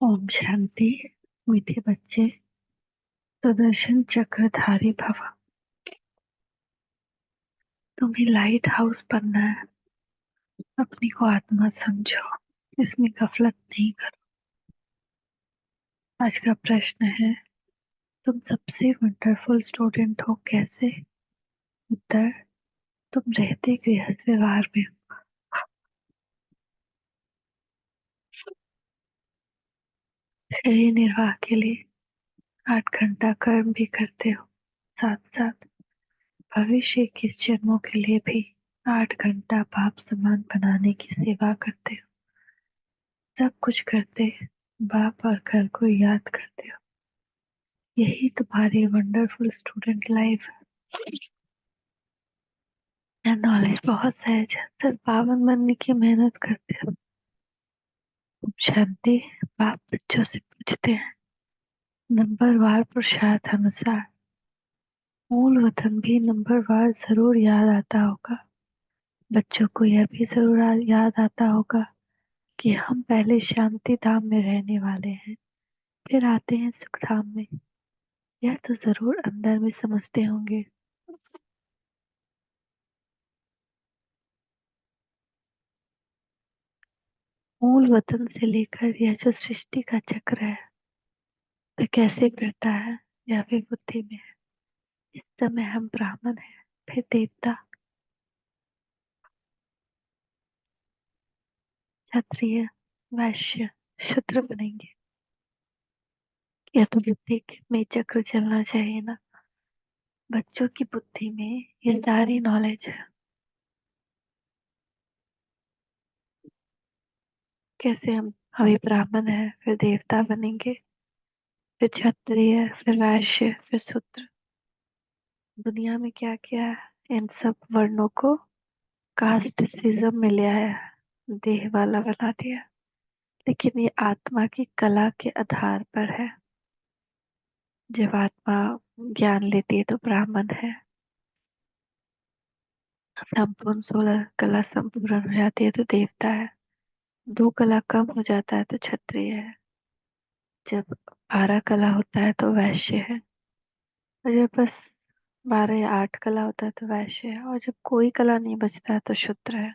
ओम शांति। मीठे बच्चे, सुदर्शन चक्रधारी भव। तुम्हें लाइट हाउस बनना है। अपनी को आत्मा समझो, इसमें गफलत नहीं करो। आज का प्रश्न है, तुम सबसे वंडरफुल स्टूडेंट हो कैसे? उत्तर, तुम रहते गृहस्थ व्यवहार में हो। शरीर निर्वाह के लिए 8 घंटा कर्म भी करते हो, साथ साथ भविष्य के जन्मों के लिए भी 8 घंटा बाप समान बनाने की सेवा करते हो। सब कुछ करते बाप और घर को याद करते हो। यही तुम्हारी वंडरफुल स्टूडेंट लाइफ है। नॉलेज बहुत सहज है, सिर्फ पावन बनने की मेहनत करते हो। शांति। बाप बच्चों से पूछते हैं, नंबरवार पुरुषार्थ अनुसार मूल वतन भी नंबरवार जरूर याद आता होगा। बच्चों को यह भी जरूर याद आता होगा कि हम पहले शांति धाम में रहने वाले हैं, फिर आते हैं सुख धाम में। यह तो जरूर अंदर में समझते होंगे। मूल वतन से लेकर यह जो सृष्टि का चक्र है, वह कैसे फिरता है, यह भी बुद्धि में है। इस समय हम ब्राह्मण हैं, फिर देवता, क्षत्रिय, वैश्य, शूद्र बनेंगे। यह तो बुद्धि में चक्र चलना चाहिए ना। बच्चों की बुद्धि में ये सारी नॉलेज है। कैसे हम अभी ब्राह्मण है, फिर देवता बनेंगे, फिर क्षत्रिय, फिर वैश्य, फिर शूद्र। दुनिया में क्या क्या है, इन सब वर्णों को कास्टिसिज्म में ले आया, देह वाला बना दिया। लेकिन ये आत्मा की कला के आधार पर है। जब आत्मा ज्ञान लेती है तो ब्राह्मण है। संपूर्ण 16 कला संपूर्ण हो जाती है तो देवता है। 2 कला कम हो जाता है तो क्षत्रिय है। जब 12 कला होता है तो वैश्य है। और जब बस 12 या 8 कला होता है तो वैश्य है। और जब कोई कला नहीं बचता है तो शूद्र है।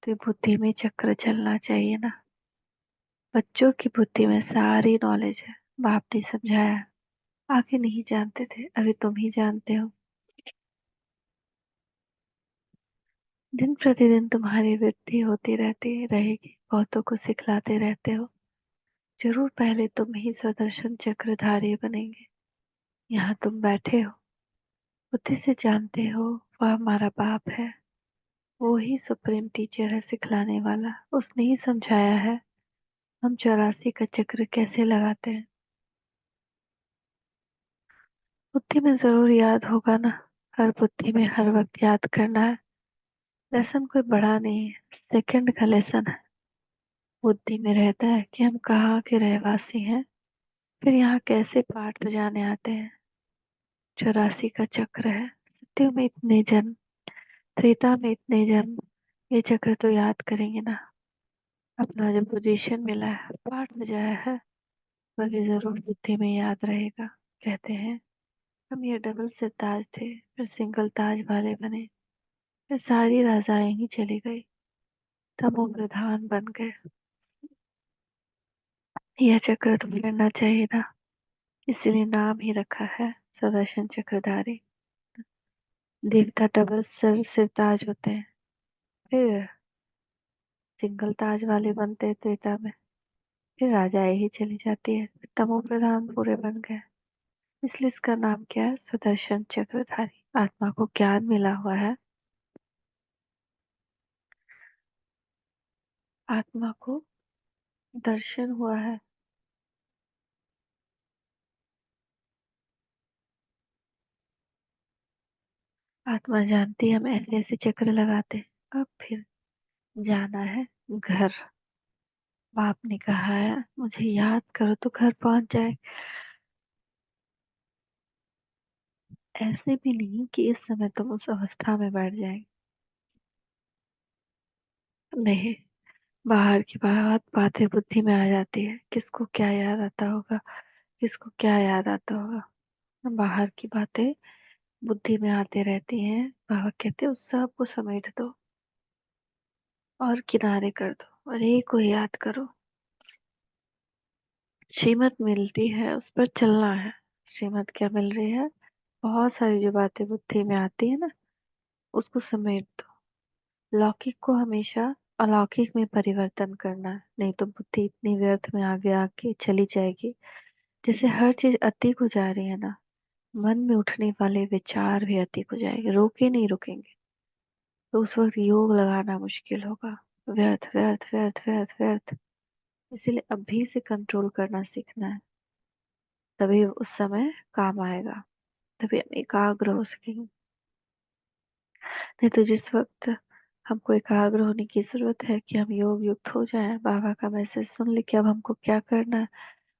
तो ये बुद्धि में चक्र चलना चाहिए ना। बच्चों की बुद्धि में सारी नॉलेज है। बाप ने समझाया, आगे नहीं जानते थे, अभी तुम ही जानते हो। दिन प्रतिदिन तुम्हारी वृद्धि होती रहती रहेगी, बहुतों को सिखलाते रहते हो। जरूर पहले तुम ही स्वदर्शन चक्रधारी बनेंगे। यहाँ तुम बैठे हो, बुद्धि से जानते हो वह हमारा बाप है। वो ही सुप्रीम टीचर है, सिखलाने वाला। उसने ही समझाया है हम 84 का चक्र कैसे लगाते हैं। बुद्धि में जरूर याद होगा ना। हर बुद्धि में हर वक्त याद करना है। लेसन कोई बड़ा नहीं है, सेकंड का लेसन है। बुद्धि में रहता है कि हम कहाँ के रहवासी हैं, फिर यहाँ कैसे पाठ बजाने आते हैं। 84 का चक्र है। सत्युग में इतने जन्म, त्रेता में इतने जन्म, ये चक्र तो याद करेंगे ना। अपना जो पोजीशन मिला है, पाठ बजाया है, वह भी जरूर बुद्धि में याद रहेगा। कहते हैं हम ये डबल से ताज थे, फिर सिंगल ताज वाले बने, फिर सारी राजाएं ही चली गई, तब वो प्रधान बन गए। यह चक्र तो फिरना चाहिए ना। इसलिए नाम ही रखा है सुदर्शन चक्रधारी। देवता डबल सर सिर ताज होते हैं, फिर सिंगल ताज वाले बनते हैं त्रेता में, फिर राजाएं ही चली जाती है, तमो प्रधान पूरे बन गए। इसलिए इसका नाम क्या है, सुदर्शन चक्रधारी। आत्मा को ज्ञान मिला हुआ है। आत्मा को दर्शन हुआ है। आत्मा जानती है हम ऐसे ऐसे चक्र लगाते हैं। अब फिर जाना है घर। बाप ने कहा है मुझे याद करो तो घर पहुंच जाए। ऐसे भी नहीं कि इस समय तुम उस अवस्था में बैठ जाए। नहीं, बाहर की बात बातें बुद्धि में आ जाती है, किसको क्या याद आता होगा, किसको क्या याद आता होगा। बाहर की बातें बुद्धि में आते रहती हैं। बाबा कहते हैं उस सब को समेट दो और किनारे कर दो और एक को याद करो। श्रीमत मिलती है, उस पर चलना है। श्रीमत क्या मिल रही है? बहुत सारी जो बातें बुद्धि में आती है ना, उसको समेट दो। लौकिक को हमेशा अलौकिक में परिवर्तन करना है, नहीं तो बुद्धि इतनी व्यर्थ में आगे आके चली जाएगी। जैसे हर चीज अतीक हो जा रही है ना, मन में उठने वाले विचार भी अतीक हो जाएंगे, रोके नहीं रुकेंगे। तो उस वक्त योग लगाना मुश्किल होगा। व्यर्थ व्यर्थ व्यर्थ व्यर्थ व्यर्थ। इसीलिए अभी से कंट्रोल करना सीखना है, तभी उस समय काम आएगा, तभी हम एकाग्र हो सकेंगे। नहीं तो जिस वक्त हमको एकाग्र होने की जरूरत है कि हम योग युक्त हो जाएं, बाबा का मैसेज सुन ले कि अब हमको क्या करना है,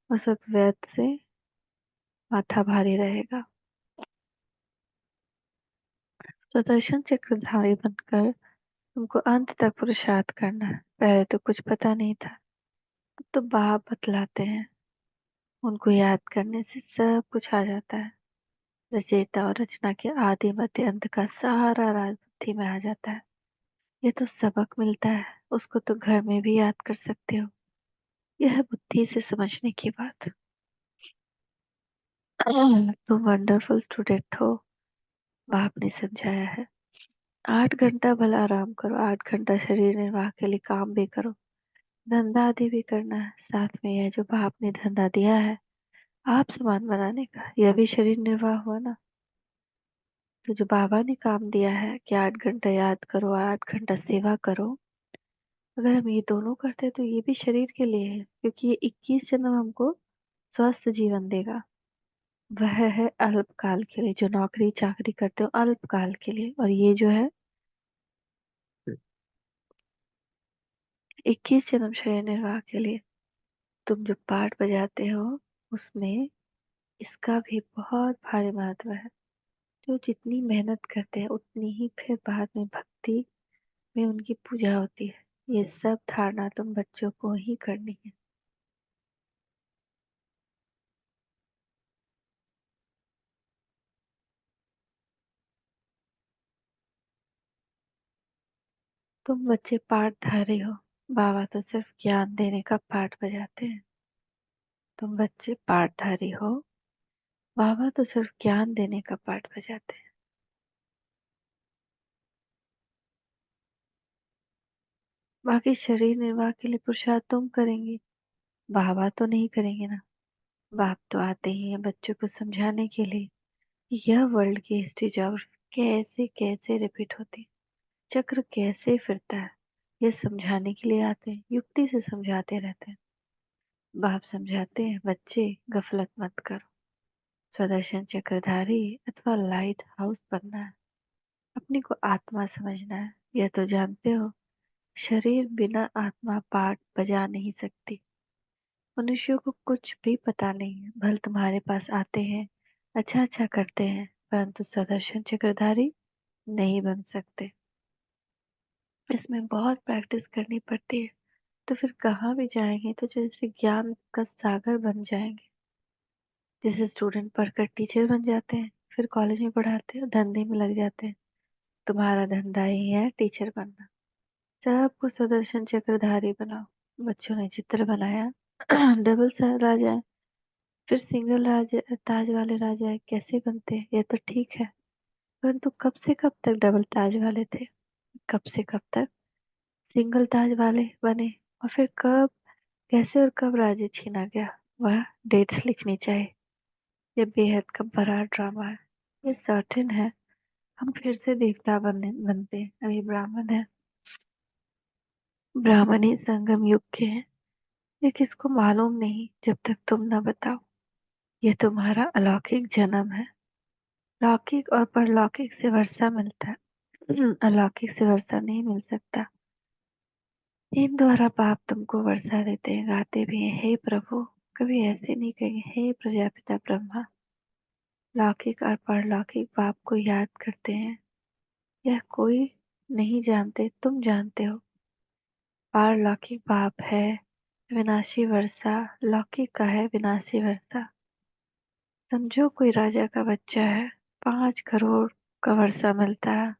उस वक्त व्यर्थ से माथा भारी रहेगा। सुदर्शन चक्रधारी बनकर तुमको अंत तक पुरुषार्थ करना है। पहले तो कुछ पता नहीं था, अब तो बाप बतलाते हैं। उनको याद करने से सब कुछ आ जाता है। रचयिता और रचना के आदि मध्य अंत का सारा राज बुद्धि में आ जाता है। ये तो सबक मिलता है, उसको तो घर में भी याद कर सकते हो। यह है बुद्धि से समझने की बात। तुम वंडरफुल स्टूडेंट हो, बाप ने समझाया है। 8 घंटा भला आराम करो, 8 घंटा शरीर निर्वाह के लिए काम भी करो, धंधा आदि भी करना है साथ में। यह जो बाप ने धंधा दिया है आप सामान बनाने का, यह भी शरीर निर्वाह हुआ ना। तो जो बाबा ने काम दिया है कि 8 घंटा याद करो, 8 घंटा सेवा करो, अगर हम ये दोनों करते हैं तो ये भी शरीर के लिए है, क्योंकि ये 21 जन्म हमको स्वस्थ जीवन देगा। वह है अल्पकाल के लिए, जो नौकरी चाकरी करते हो अल्पकाल के लिए, और ये जो है 21 जन्म शरीर निर्वाह के लिए। तुम जो पाठ बजाते हो उसमें इसका भी बहुत भारी महत्व है। जो जितनी मेहनत करते हैं उतनी ही फिर बाद में भक्ति में उनकी पूजा होती है। ये सब धारणा तुम बच्चों को ही करनी है। तुम बच्चे पाठधारी हो, बाबा तो सिर्फ ज्ञान देने का पाठ बजाते हैं। तुम बच्चे पाठधारी हो, बाबा तो सिर्फ ज्ञान देने का पाठ बजाते हैं। बाकी शरीर निर्वाह के लिए पुरुषार्थ तुम करेंगे, बाबा तो नहीं करेंगे ना। बाप तो आते ही हैं बच्चों को समझाने के लिए कि यह वर्ल्ड की हिस्ट्री जोग्राफी कैसे कैसे रिपीट होती है, चक्र कैसे फिरता है। ये समझाने के लिए आते हैं, युक्ति से समझाते रहते हैं। बाप समझाते हैं बच्चे गफलत मत करो, स्वदर्शन चक्रधारी अथवा लाइट हाउस बनना है, अपने को आत्मा समझना है। यह तो जानते हो शरीर बिना आत्मा पाठ बजा नहीं सकती। मनुष्यों को कुछ भी पता नहीं है, भल तुम्हारे पास आते हैं, अच्छा अच्छा करते हैं, परंतु स्वदर्शन चक्रधारी नहीं बन सकते। इसमें बहुत प्रैक्टिस करनी पड़ती है। तो फिर कहाँ भी जाएंगे तो जैसे ज्ञान का सागर बन जाएंगे। जैसे स्टूडेंट पढ़कर टीचर बन जाते हैं, फिर कॉलेज में पढ़ाते हैं, धंधे में लग जाते हैं। तुम्हारा धंधा ही है टीचर बनना। सबको सुदर्शन चक्रधारी बनाओ। बच्चों ने चित्र बनाया डबल राजा, फिर सिंगल राज ताज वाले राजा कैसे बनते हैं, ये तो ठीक है, परंतु कब से कब तक डबल ताज वाले थे, कब से कब तक सिंगल ताज वाले बने, और फिर कब कैसे और कब राज्य छीना गया, वह डेट्स लिखनी चाहिए। ये बेहद का बड़ा ड्रामा है। ये सर्टेन है हम फिर से देवता बनते हैं। अभी ब्राह्मण है, ब्राह्मण ही संगम युग के हैं। ये किसको मालूम नहीं जब तक तुम न बताओ। ये तुम्हारा अलौकिक जन्म है। लौकिक और परलौकिक से वर्षा मिलता है अलौकिक से वर्षा नहीं मिल सकता। इन द्वारा बाप तुमको वर्षा देते हैं, गाते भी हैं हे प्रभु। कभी ऐसे नहीं कहेंगे हे प्रजापिता ब्रह्मा। लौकिक और परलौकिक बाप को याद करते हैं। यह कोई नहीं जानते, तुम जानते हो। पारलौकिक बाप है विनाशी वर्षा, लौकिक का है विनाशी वर्षा। समझो कोई राजा का बच्चा है, 5 करोड़ का वर्षा मिलता है।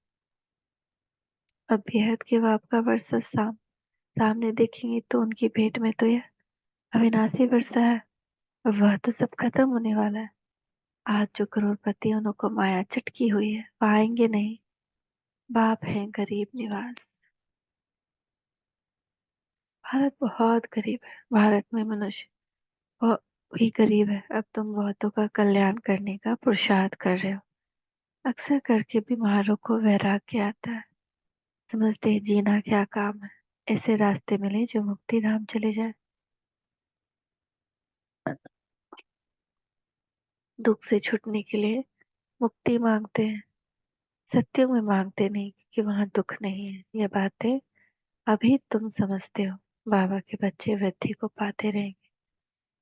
अब बेहद के बाप का वर्षा सामने देखेंगे तो उनकी भेंट में तो यह अविनाशी वर्षा है। और वह तो सब खत्म होने वाला है। आज जो करोड़पति उनको माया चटकी हुई है, पाएंगे नहीं। बाप है गरीब निवास। भारत बहुत गरीब है। भारत में मनुष्य बहुत ही गरीब है। अब तुम बहुतों का कल्याण करने का पुरुषार्थ कर रहे हो। अक्सर करके बीमारों को वैराग्य आता है। समझते हैं जीना क्या काम है। ऐसे रास्ते मिले जो मुक्ति धाम चले जाए। दुख से छूटने के लिए मुक्ति मांगते हैं, सत्यों में मांगते नहीं, क्योंकि वहां दुख नहीं है। ये बातें अभी तुम समझते हो। बाबा के बच्चे वृद्धि को पाते रहेंगे।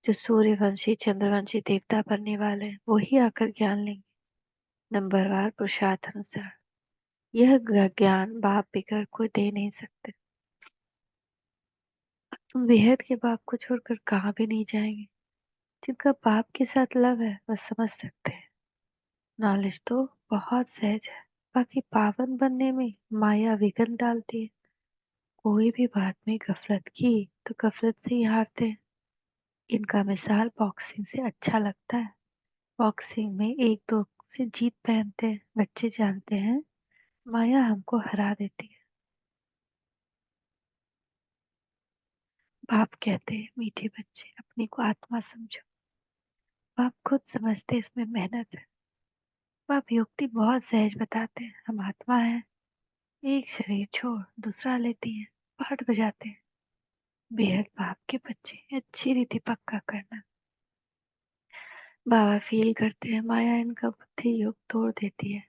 जो सूर्यवंशी चंद्रवंशी देवता बनने वाले हैं वही आकर ज्ञान लेंगे, नंबरवार पुरुषार्थ अनुसार। यह ज्ञान बाप बिगड़ कोई दे नहीं सकते। तुम बेहद के बाप को छोड़कर कहाँ भी नहीं जाएंगे। जिनका बाप के साथ लव है वह समझ सकते हैं। नॉलेज तो बहुत सहज है, बाकी पावन बनने में माया विघ्न डालती है। कोई भी बात में गफलत की तो गफलत से ही हारते हैं। इनका मिसाल बॉक्सिंग से अच्छा लगता है। बॉक्सिंग में एक दो से जीत पहनते हैं। बच्चे जानते हैं माया हमको हरा देती है। बाप कहते हैं मीठे बच्चे अपने को आत्मा समझो। बाप खुद समझते इसमें मेहनत है। बाप युक्ति बहुत सहज बताते हैं। हम आत्मा है, एक शरीर छोड़ दूसरा लेती है, पाठ बजाते हैं। बेहद बाप के बच्चे अच्छी रीति पक्का करना। बाबा फील करते हैं माया इनका बुद्धि योग तोड़ देती है।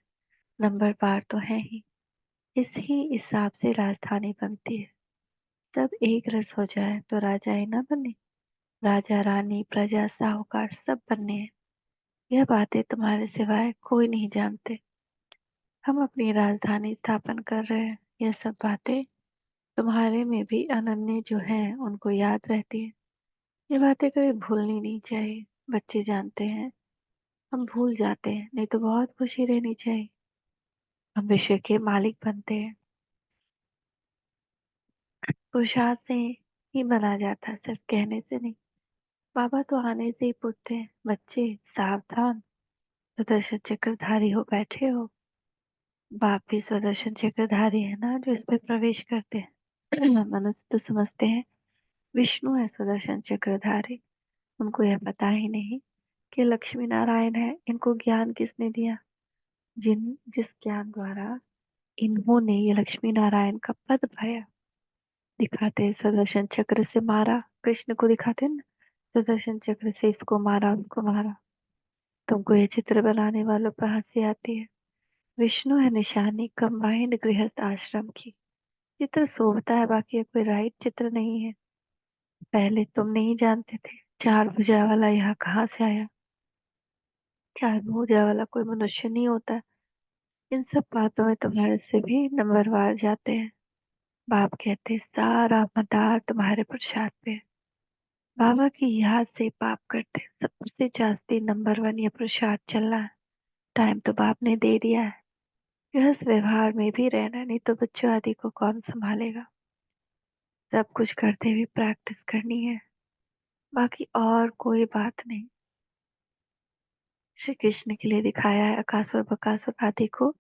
नंबर पार तो है ही। इस ही हिसाब से राजधानी बनती है। सब एक रस हो जाए तो राजा ही ना बने। राजा रानी प्रजा साहूकार सब बनने हैं। यह बातें तुम्हारे सिवाय कोई नहीं जानते। हम अपनी राजधानी स्थापन कर रहे हैं। यह सब बातें तुम्हारे में भी अनन्य जो हैं उनको याद रहती है। ये बातें कभी भूलनी नहीं चाहिए। बच्चे जानते हैं हम भूल जाते हैं, नहीं तो बहुत खुशी रहनी चाहिए। हम विश्व के मालिक बनते हैं। पुरुषार्थ से ही बना जाता है, सिर्फ कहने से नहीं। बाबा तो आने से ही पूछते हैं बच्चे सावधान, सुदर्शन चक्रधारी हो बैठे हो। बाप भी सुदर्शन चक्रधारी है ना, जो इस पे प्रवेश करते हैं। मनुष्य तो समझते हैं विष्णु है सुदर्शन चक्रधारी। उनको यह पता ही नहीं कि लक्ष्मी नारायण है। इनको ज्ञान किसने दिया? जिस ज्ञान द्वारा इन्होंने ये लक्ष्मी नारायण का पद पाया। दिखाते हैं सुदर्शन चक्र से मारा, कृष्ण को दिखाते हैं ना, सुदर्शन चक्र से इसको मारा उसको मारा। तुमको ये चित्र बनाने वालों पर हंसी आती है। विष्णु है निशानी कंबाइंड गृहस्थ आश्रम की। चित्र शोभता है, बाकी ये कोई राइट चित्र नहीं है। पहले तुम नहीं जानते थे चार भुजा वाला यहाँ कहाँ से आया। चार भुजा वाला कोई मनुष्य नहीं होता। इन सब बातों में तुम्हारे से भी नंबरवार जाते हैं। बाप कहते सारा मदार तुम्हारे प्रसाद पे है। बाबा की याद से पाप करते सबसे जास्ती नंबर 1 ये प्रसाद चल रहा है। टाइम तो बाप ने दे दिया है। गृहस्थ व्यवहार में भी रहना, नहीं तो बच्चों आदि को कौन संभालेगा। सब कुछ करते हुए प्रैक्टिस करनी है, बाकी और कोई बात नहीं। श्री कृष्ण के लिए दिखाया है अकासुर बकासुर आदि को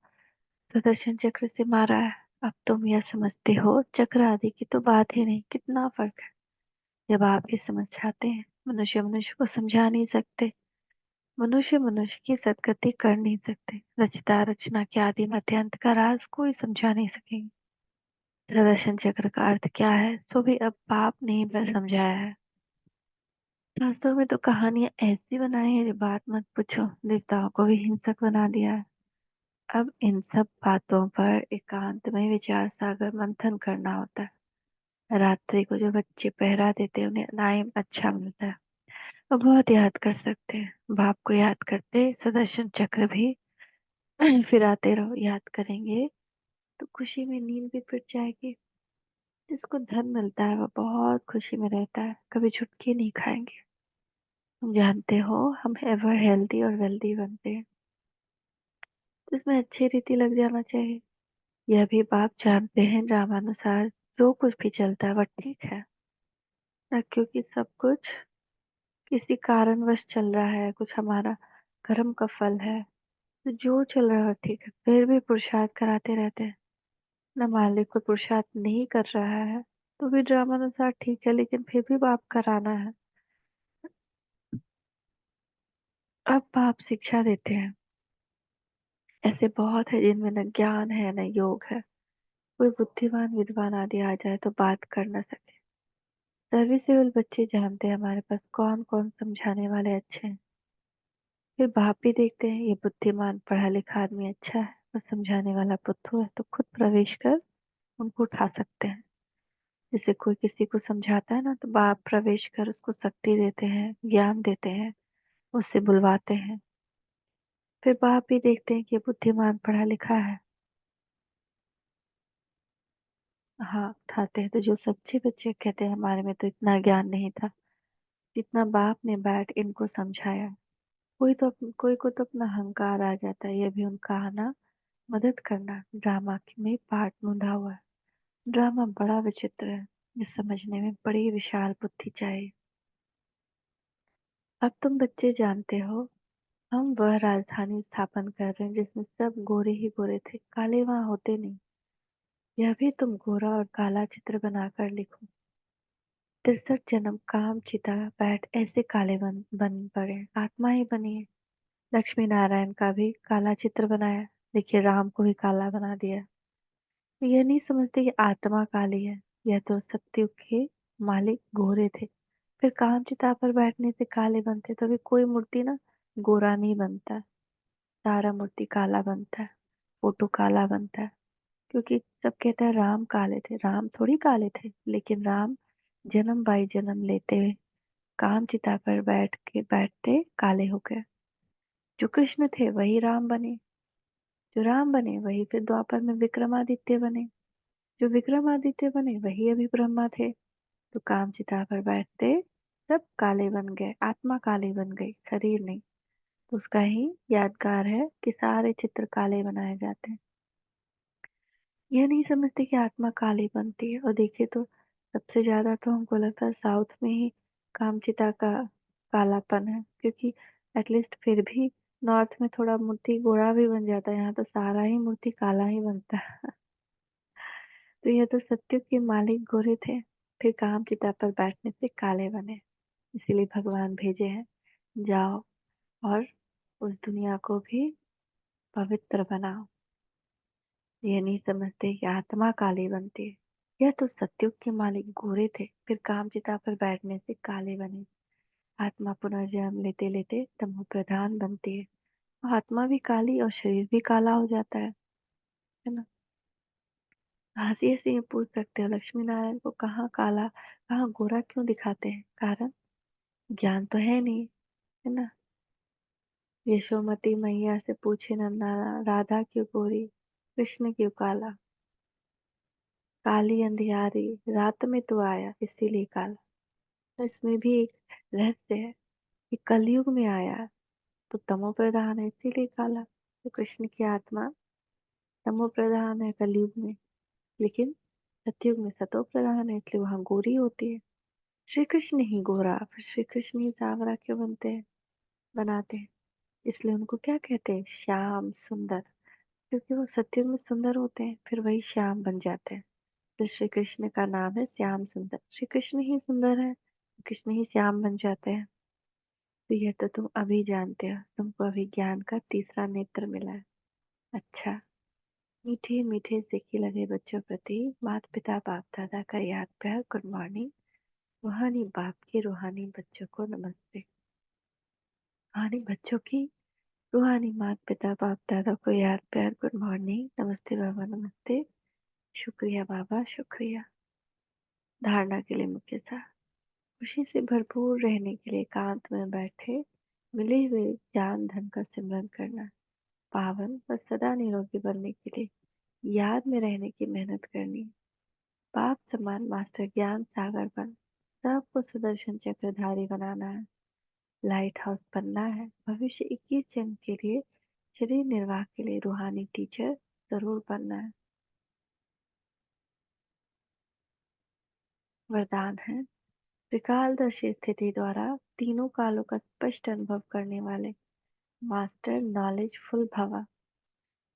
सुदर्शन चक्र से मारा है। अब तुम यह समझते हो चक्र आदि की तो बात ही नहीं। कितना फर्क है। जब आप ये समझ जाते हैं मनुष्य मनुष्य को समझा नहीं सकते। मनुष्य मनुष्य की सदगति कर नहीं सकते। रचता रचना के आदि मध्य अंत का राज कोई समझा नहीं सकेंगे। सुदर्शन चक्र का अर्थ क्या है सो भी अब बाप ने ही समझाया है। शास्त्रों में तो कहानियां ऐसी बनाई है जो बात मत पूछो। देवताओं को भी हिंसक बना दिया है। अब इन सब बातों पर एकांत में विचार सागर मंथन करना होता है। रात्रि को जो बच्चे पहरा देते हैं उन्हें नाइम अच्छा मिलता है। वो बहुत याद कर सकते हैं। बाप को याद करते सुदर्शन चक्र भी फिर आते रहो। याद करेंगे तो खुशी में नींद भी फिर जाएगी। जिसको धन मिलता है वो बहुत खुशी में रहता है, कभी झुटकी नहीं खाएंगे। तुम जानते हो हम एवर हेल्दी और वेल्दी बनते हैं, तो इसमें अच्छी रीति लग जाना चाहिए। यह भी बाप जानते हैं ड्रामानुसार जो कुछ भी चलता है वह ठीक है ना, क्योंकि सब कुछ किसी कारणवश चल रहा है, कुछ हमारा कर्म का फल है। तो जो चल रहा है ठीक है, फिर भी पुरुषार्थ कराते रहते हैं ना। मालिक को पुरुषार्थ नहीं कर रहा है तो भी ड्रामानुसार ठीक है, लेकिन फिर भी बाप कराना है। अब बाप शिक्षा देते हैं। ऐसे बहुत है जिनमें न ज्ञान है न योग है। कोई बुद्धिमान विद्वान आदि आ जाए तो बात कर न सके। सर्विसेबल बच्चे जानते हैं हमारे पास कौन कौन समझाने वाले अच्छे हैं। फिर बाप भी देखते हैं ये बुद्धिमान पढ़ा लिखा आदमी अच्छा है, और समझाने वाला बुद्धू है, तो खुद प्रवेश कर उनको उठा सकते हैं। जैसे कोई किसी को समझाता है ना, तो बाप प्रवेश कर उसको शक्ति देते हैं, ज्ञान देते हैं, उससे बुलवाते हैं। फिर बाप भी देखते हैं कि ये बुद्धिमान पढ़ा लिखा है। हाँ, उठाते हैं। तो जो सच्चे बच्चे कहते हैं हमारे में तो इतना ज्ञान नहीं था जितना बाप ने बैठ इनको समझाया। कोई को तो अपना अहंकार आ जाता है, ये भी उनका आना मदद करना ड्रामा में पार्ट ढूंढा हुआ है। ड्रामा बड़ा विचित्र है, ये समझने में बड़ी विशाल बुद्धि चाहिए। अब तुम बच्चे जानते हो हम वह राजधानी स्थापन कर रहे हैं जिसमें सब गोरे ही गोरे थे, काले वहां होते नहीं। यह भी तुम गोरा और काला चित्र बनाकर लिखो। 63 जन्म काम चिता बैठ ऐसे काले बन पड़े, आत्मा ही बनी है। लक्ष्मी नारायण का भी काला चित्र बनाया, देखिए राम को भी काला बना दिया। यह नहीं समझते कि आत्मा काली है। यह तो सत्युग के मालिक गोरे थे, फिर काम चिता पर बैठने से काले बनते, तो भी कोई मूर्ति ना गोरा नहीं बनता, सारा मूर्ति काला बनता है, फोटो काला बनता है। क्योंकि सब कहते हैं राम काले थे, राम थोड़ी काले थे, लेकिन राम जन्म बाई जन्म लेते हुए काम चिता पर बैठते काले हो गए। जो कृष्ण थे वही राम बने, जो राम बने वही फिर द्वापर में विक्रमादित्य बने, जो विक्रमादित्य बने वही अभी ब्रह्मा थे। तो काम चिता पर बैठते सब काले बन गए, आत्मा काली बन गई, शरीर नहीं। तो उसका ही यादगार है कि सारे चित्र काले बनाए जाते हैं। यह नहीं समझते कि आत्मा काली बनती है। और देखिए तो सबसे ज्यादा तो हमको लगता है साउथ में ही कामचिता का कालापन है, क्योंकि एटलीस्ट फिर भी नॉर्थ में थोड़ा मूर्ति गोरा भी बन जाता है, यहाँ तो सारा ही मूर्ति काला ही बनता है। तो यह तो सत्युग के मालिक गोरे थे, फिर कामचिता पर बैठने से काले बने। इसीलिए भगवान भेजे हैं, जाओ और उस दुनिया को भी पवित्र बनाओ। ये नहीं समझते कि आत्मा काली बनती है। यह तो सत्युग के मालिक गोरे थे, फिर कामचिता पर बैठने से काले बने। आत्मा पुनर्जन्म लेते लेते तमो प्रधान बनती है। आत्मा भी काली और शरीर भी काला हो जाता है ना। हंसी से ये पूछ सकते हो लक्ष्मी नारायण को कहाँ काला कहाँ गोरा क्यों दिखाते हैं? कारण ज्ञान तो है नहीं, है ना। यशोमती मैया से पूछे नंदा, राधा क्यों गोरी, कृष्ण क्यों काला? काली अंधियारी रात में तू आया इसीलिए काला। तो इसमें भी एक रहस्य है कि कलयुग में आया तो तमो प्रधान है इसीलिए काला। तो कृष्ण की आत्मा तमो प्रधान है कलयुग में, लेकिन सतयुग में सतो प्रधान है, इसलिए वहां गोरी होती है। श्री कृष्ण ही गोरा, फिर श्री कृष्ण ही सांवरा क्यों बनाते हैं? इसलिए उनको क्या कहते हैं? श्याम सुंदर। क्योंकि वो सतयुग में सुंदर होते हैं, फिर वही श्याम बन जाते हैं। तो श्री कृष्ण का नाम है श्याम सुंदर। श्री कृष्ण ही सुंदर है, कृष्ण ही श्याम बन जाते हैं। तो यह तो तुम अभी जानते हो, तुमको अभी ज्ञान का तीसरा नेत्र मिला है। अच्छा, मीठे मीठे सिक्के लगे बच्चों प्रति माता पिता बाप दादा का याद प्यार गुड मॉर्निंग। रूहानी बाप के रूहानी बच्चों को नमस्ते। रूहानी बच्चों की रूहानी माता पिता बाप दादा को याद प्यार गुड मॉर्निंग, नमस्ते बाबा नमस्ते, शुक्रिया बाबा शुक्रिया। धारणा के लिए मुख्य था, खुशी से भरपूर रहने के लिए एकांत में बैठे मिले हुए ज्ञान धन का सिमरन करना, पावन व सदा निरोगी बनने के लिए याद में रहने की मेहनत करनी, पाप वर्तमान मास्टर ज्ञान सागर बन। सबको सुदर्शन चक्रधारी बनाना है, लाइट हाउस बनना है, भविष्य 21 जन्म के लिए, शरीर निर्वाह के लिए रूहानी टीचर जरूर बनना है। वरदान है, त्रिकालदर्शी स्थिति द्वारा तीनों कालों का स्पष्ट अनुभव करने वाले मास्टर नॉलेजफुल भवा।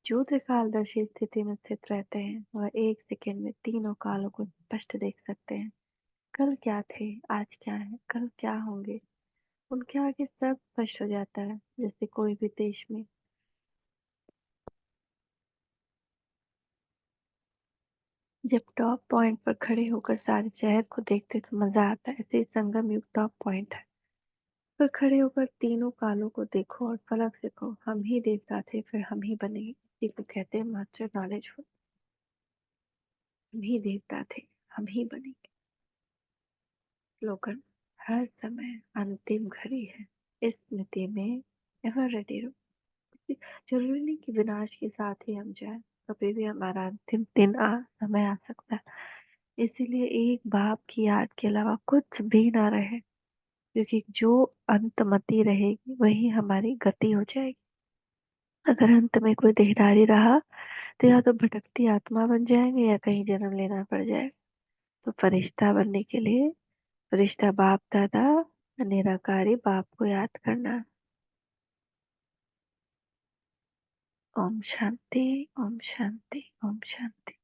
जो त्रिकालदर्शी स्थिति में स्थित रहते हैं वह एक सेकंड में तीनों कालों को स्पष्ट देख सकते हैं। कल क्या थे, आज क्या है, कल क्या होंगे, उनके आगे सब स्पष्ट हो जाता है। जैसे कोई भी देश में जब टॉप पॉइंट पर खड़े होकर सारे शहर को देखते तो मजा आता है, ऐसे ही संगम युग टॉप पॉइंट है। पर खड़े होकर तीनों कालों को देखो और फलक सीखो। हम ही देवता थे, फिर हम ही बनेंगे। इसी को कहते हैं मास्टर नॉलेजफुल। हम ही देवता थे, हम ही बनेंगे। स्लोगन, हर समय अंतिम घड़ी है, इस स्मृति में एवर रेडी रहो। जरूरी नहीं कि विनाश के साथ ही हम जाए, कभी भी हमारा अंतिम दिन समय आ सकता है। इसीलिए एक बाप की याद के अलावा कुछ भी ना रहे, क्योंकि जो अंतमति रहेगी वही हमारी गति हो जाएगी। अगर अंत में कोई देहधारी रहा तो या तो भटकती आत्मा बन जाएंगे या कहीं जन्म लेना पड़ जाएगा। तो फरिश्ता बनने के लिए फरिश्ता बाप दादा निराकारी बाप को याद करना। ओम शांति, ओम शांति, ओम शांति।